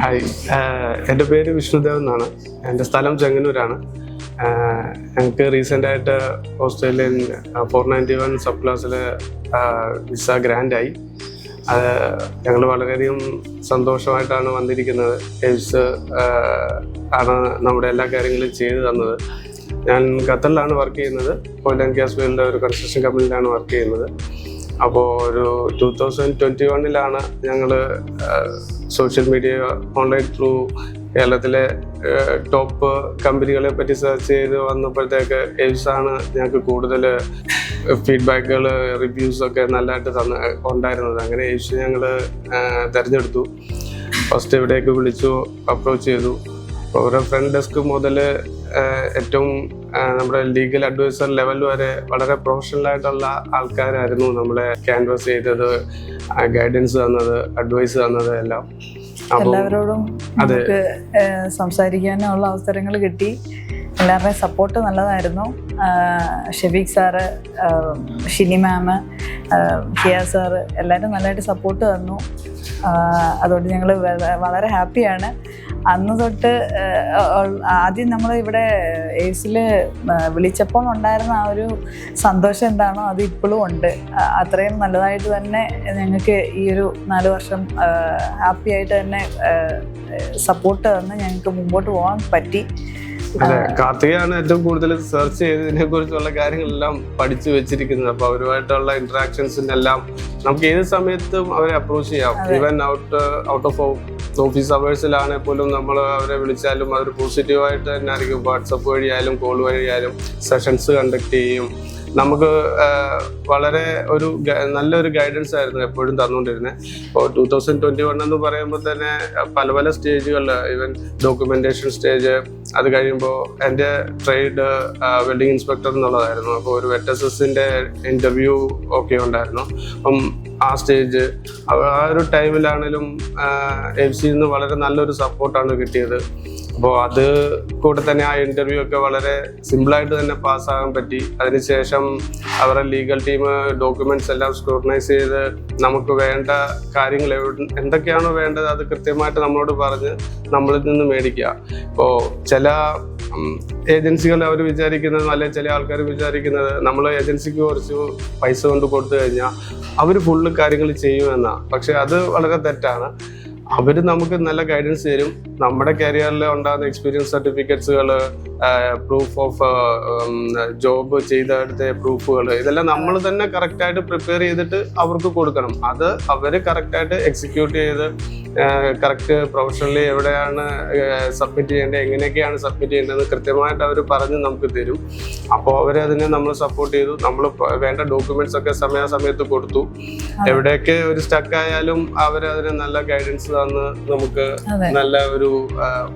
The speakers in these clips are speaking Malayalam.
ഹായ്, എൻ്റെ പേര് വിഷ്ണുദേവ് എന്നാണ്. എൻ്റെ സ്ഥലം ചെങ്ങന്നൂരാണ്. ഞങ്ങൾക്ക് റീസെൻ്റായിട്ട് ഓസ്ട്രേലിയൻ 491 സബ് ക്ലാസ്സിൽ വിസ ഗ്രാൻഡായി. അത് ഞങ്ങൾ വളരെയധികം സന്തോഷമായിട്ടാണ് വന്നിരിക്കുന്നത്. എയ്ഡ്സ് ആണ് നമ്മുടെ എല്ലാ കാര്യങ്ങളും ചെയ്തു തന്നത്. ഞാൻ ഖത്തറിലാണ് വർക്ക് ചെയ്യുന്നത്. ഓയിൽ ആൻഡ് ഗ്യാസ് ഫീൽഡിലെ ഒരു കൺസ്ട്രക്ഷൻ കമ്പനിയിലാണ് വർക്ക് ചെയ്യുന്നത്. അപ്പോൾ ഒരു 2021 ഞങ്ങൾ സോഷ്യൽ മീഡിയ ഓൺലൈൻ ത്രൂ കേരളത്തിലെ ടോപ്പ് കമ്പനികളെ പറ്റി സെർച്ച് ചെയ്ത് വന്നപ്പോഴത്തേക്ക് എയ്ഡ്സാണ് ഞങ്ങൾക്ക് കൂടുതൽ ഫീഡ്ബാക്കുകൾ, റിവ്യൂസൊക്കെ നല്ലതായിട്ട് ഉണ്ടായിരുന്നത്. അങ്ങനെ എയ്ഡ്സ് ഞങ്ങൾ തിരഞ്ഞെടുത്തു. ഫസ്റ്റ് ഇവിടേക്ക് വിളിച്ചു, അപ്രോച്ച് ചെയ്തു. ഓരോ ഫ്രണ്ട് ഡെസ്ക് മുതൽ ഏറ്റവും നമ്മുടെ ലീഗൽ അഡ്വൈസർ ലെവൽ വരെ വളരെ പ്രൊഫഷണലായിട്ടുള്ള ആൾക്കാരായിരുന്നു നമ്മളെ ക്യാൻവാസ് ചെയ്തത്, ഗൈഡൻസ് തന്നത്, അഡ്വൈസ് തന്നത് എല്ലാം. എല്ലാവരോടും നമുക്ക് സംസാരിക്കാനുള്ള അവസരങ്ങൾ കിട്ടി. എല്ലാവരുടെയും സപ്പോർട്ട് നല്ലതായിരുന്നു. ഷെഫീഖ് സാറ്, ഷിനി മാം, ഹിയ സാറ് എല്ലാവരും നല്ലതായിട്ട് സപ്പോർട്ട് തന്നു. അതുകൊണ്ട് ഞങ്ങൾ വളരെ ഹാപ്പിയാണ്. അന്ന് തൊട്ട് ആദ്യം നമ്മൾ ഇവിടെ എയ്ഡ്സിൽ വിളിച്ചപ്പോൾ ഉണ്ടായിരുന്ന ആ ഒരു സന്തോഷം എന്താണോ അത് ഇപ്പോഴും ഉണ്ട്. അത്രയും നല്ലതായിട്ട് തന്നെ ഞങ്ങൾക്ക് ഈ ഒരു 4 വർഷം ഹാപ്പി ആയിട്ട് തന്നെ സപ്പോർട്ട് തന്ന് ഞങ്ങൾക്ക് മുമ്പോട്ട് പോകാൻ പറ്റി. അതെ, കാർത്തികയാണ് ഏറ്റവും കൂടുതൽ സെർച്ച് ചെയ്തതിനെ കുറിച്ചുള്ള കാര്യങ്ങളെല്ലാം പഠിച്ചു വെച്ചിരിക്കുന്നത്. അപ്പൊ അവരുമായിട്ടുള്ള ഇന്ററാക്ഷൻസിനെല്ലാം നമുക്ക് ഏത് സമയത്തും അവരെ അപ്രോച്ച് ചെയ്യാം. ഈവൻ ഔട്ട് ഓഫ് ഓഫീസ് അവേഴ്സിലാണെങ്കിൽ പോലും നമ്മൾ അവരെ വിളിച്ചാലും അവർ പോസിറ്റീവായിട്ട് തന്നെ ആയിരിക്കും. വാട്സപ്പ് വഴിയായാലും കോൾ വഴിയായാലും സെഷൻസ് കണ്ടക്ട് ചെയ്യും. നമുക്ക് വളരെ നല്ലൊരു ഗൈഡൻസ് ആയിരുന്നു എപ്പോഴും തന്നുകൊണ്ടിരുന്നത്. ഇപ്പോൾ 2021 എന്ന് പറയുമ്പോൾ തന്നെ പല സ്റ്റേജുകളിൽ, ഈവൻ ഡോക്യുമെന്റേഷൻ സ്റ്റേജ്, അത് കഴിയുമ്പോൾ എൻ്റെ ട്രേഡ് വെൽഡിംഗ് ഇൻസ്പെക്ടർ എന്നുള്ളതായിരുന്നു. അപ്പോൾ ഒരു വെറ്റസസിൻ്റെ ഇൻ്റർവ്യൂ ഒക്കെ ഉണ്ടായിരുന്നു. അപ്പം ആ സ്റ്റേജ്, ആ ഒരു ടൈമിലാണെങ്കിലും എഫ്സിയിൽ നിന്ന് വളരെ നല്ലൊരു സപ്പോർട്ടാണ് കിട്ടിയത്. അപ്പോൾ അത് കൂടെ തന്നെ ആ ഇൻ്റർവ്യൂ ഒക്കെ വളരെ സിമ്പിളായിട്ട് തന്നെ പാസ്സാകാൻ പറ്റി. അതിനുശേഷം അവരുടെ ലീഗൽ ടീം ഡോക്യുമെൻറ്റ്സ് എല്ലാം സ്ക്രൂട്ടനൈസ് ചെയ്ത് നമുക്ക് വേണ്ട കാര്യങ്ങൾ എന്തൊക്കെയാണോ വേണ്ടത് അത് കൃത്യമായിട്ട് നമ്മളോട് പറഞ്ഞ് നമ്മളിൽ നിന്ന് മേടിക്കുക. ഇപ്പോൾ ചില ഏജൻസികൾ അവർ വിചാരിക്കുന്നത്, അല്ലെങ്കിൽ ചില ആൾക്കാർ വിചാരിക്കുന്നത് നമ്മൾ ഏജൻസിക്ക് കുറച്ച് പൈസ കൊണ്ട് കൊടുത്തു കഴിഞ്ഞാൽ അവർ ഫുള്ള് കാര്യങ്ങൾ ചെയ്യുമെന്നാണ്. പക്ഷെ അത് വളരെ തെറ്റാണ്. അവർ നമുക്ക് നല്ല ഗൈഡൻസ് തരും. നമ്മുടെ കരിയറിൽ ഉണ്ടാകുന്ന എക്സ്പീരിയൻസ് സർട്ടിഫിക്കറ്റ്സുകൾ, പ്രൂഫ് ഓഫ് ജോബ് ചെയ്തെടുത്ത പ്രൂഫുകൾ, ഇതെല്ലാം നമ്മൾ തന്നെ കറക്റ്റായിട്ട് പ്രിപ്പയർ ചെയ്തിട്ട് അവർക്ക് കൊടുക്കണം. അത് അവർ കറക്റ്റായിട്ട് എക്സിക്യൂട്ട് ചെയ്ത് കറക്റ്റ് പ്രൊഫഷണലി എവിടെയാണ് സബ്മിറ്റ് ചെയ്യേണ്ടത്, എങ്ങനെയൊക്കെയാണ് സബ്മിറ്റ് ചെയ്യേണ്ടതെന്ന് കൃത്യമായിട്ട് അവർ പറഞ്ഞ് നമുക്ക് തരും. അപ്പോൾ അവരതിനെ നമ്മൾ സപ്പോർട്ട് ചെയ്തു. നമ്മൾ വേണ്ട ഡോക്യുമെന്റ്സ് ഒക്കെ സമയാസമയത്ത് കൊടുത്തു. എവിടെയൊക്കെ ഒരു സ്റ്റക്കായാലും അവരതിന് നല്ല ഗൈഡൻസ് തന്ന് നമുക്ക് നല്ല ഒരു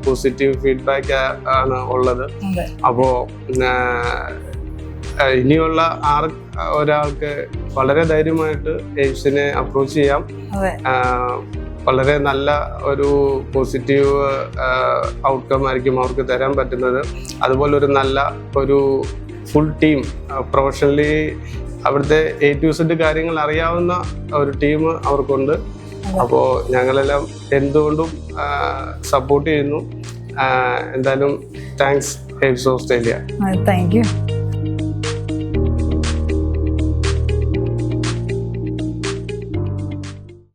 പോസിറ്റീവ് ഫീഡ്ബാക്ക് ആണ് ഉള്ളത്. അപ്പോ ഇനിയുള്ള ഒരാൾക്ക് വളരെ ധൈര്യമായിട്ട് എയ്ഡ്സിനെ അപ്രോച്ച് ചെയ്യാം. വളരെ നല്ല ഒരു പോസിറ്റീവ് ഔട്ട്കം ആയിരിക്കും അവർക്ക് തരാൻ പറ്റുന്നത്. അതുപോലെ ഒരു നല്ല ഒരു ഫുൾ ടീം, പ്രൊഫഷണലി അവിടുത്തെ A to Z കാര്യങ്ങൾ അറിയാവുന്ന ഒരു ടീം അവർക്കുണ്ട്. അപ്പോൾ ഞങ്ങളെല്ലാം എന്തുകൊണ്ടും സപ്പോർട്ട് ചെയ്യുന്നു. എന്തായാലും thanks AIDS Australia. Thank you.